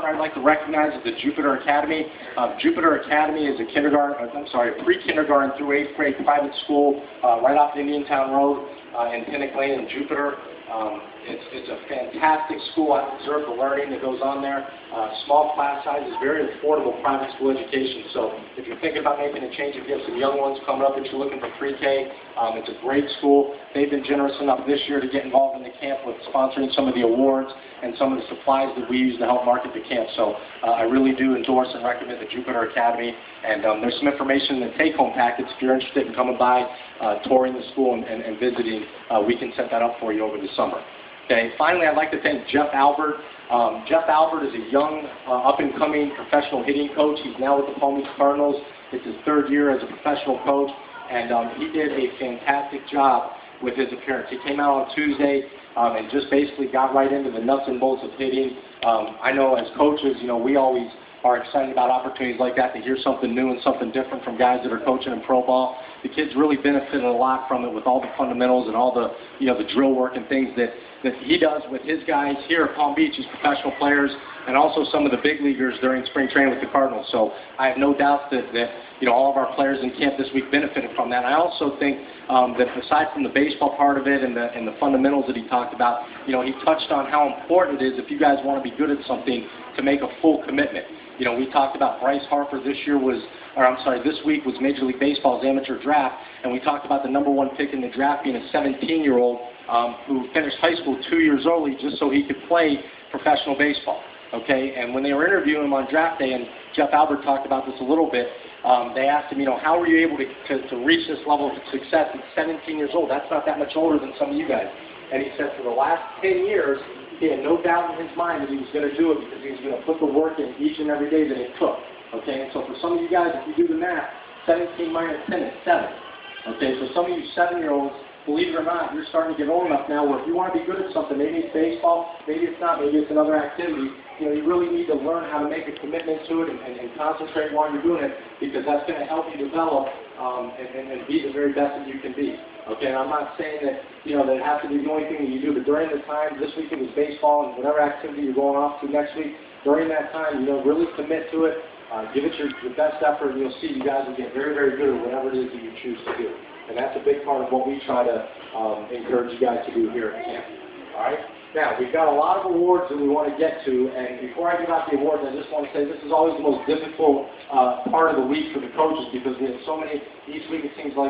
partner I'd like to recognize is the Jupiter Academy. Jupiter Academy is a pre-kindergarten through 8th grade private school right off Indiantown Road in Pinnock Lane in Jupiter. It's a fantastic school. I observed the learning that goes on there. Small class sizes, very affordable private school education. So if you're thinking about making a change, if you have some young ones coming up that you're looking for pre-K, it's a great school. They've been generous enough this year to get involved in the camp with sponsoring some of the awards and some of the supplies that we use to help market the camp. So I really do endorse and recommend the Jupiter Academy. And there's some information in the take-home packets. If you're interested in coming by, touring the school and visiting, we can set that up for you over the summer. Okay. Finally, I'd like to thank Jeff Albert. Jeff Albert is a young, up-and-coming professional hitting coach. He's now with the Palm Beach Cardinals. It's his 3rd year as a professional coach, and he did a fantastic job with his appearance. He came out on Tuesday and just basically got right into the nuts and bolts of hitting. I know as coaches, we always are excited about opportunities like that, to hear something new and something different from guys that are coaching in pro ball. The kids really benefited a lot from it with all the fundamentals and all the, the drill work and things that he does with his guys here at Palm Beach, his professional players, and also some of the big leaguers during spring training with the Cardinals. So I have no doubt that all of our players in camp this week benefited from that. I also think that aside from the baseball part of it and the fundamentals that he talked about, he touched on how important it is, if you guys want to be good at something, to make a full commitment. We talked about Bryce Harper this week was Major League Baseball's amateur draft, and we talked about the #1 pick in the draft being a 17-year-old who finished high school 2 years early just so he could play professional baseball. Okay, and when they were interviewing him on draft day, and Jeff Albert talked about this a little bit, they asked him, how were you able to reach this level of success at 17 years old? That's not that much older than some of you guys. And he said for the last 10 years, he had no doubt in his mind that he was going to do it because he was going to put the work in each and every day that it took. Okay, and so for some of you guys, if you do the math, 17 minus 10 is 7. Okay, so some of you 7-year-olds, believe it or not, you're starting to get old enough now where if you want to be good at something, maybe it's baseball, maybe it's not, maybe it's another activity, you really need to learn how to make a commitment to it and concentrate while you're doing it, because that's going to help you develop and be the very best that you can be. Okay, and I'm not saying that, that it has to be the only thing that you do, but during the time, this week it was baseball, and whatever activity you're going off to next week, during that time, really commit to it, give it your best effort, and you'll see you guys will get very, very good at whatever it is that you choose to do. And that's a big part of what we try to encourage you guys to do here at camp. All right? Now, we've got a lot of awards that we want to get to, and before I give out the awards, I just want to say this is always the most difficult part of the week for the coaches, because we have so many, each week it seems like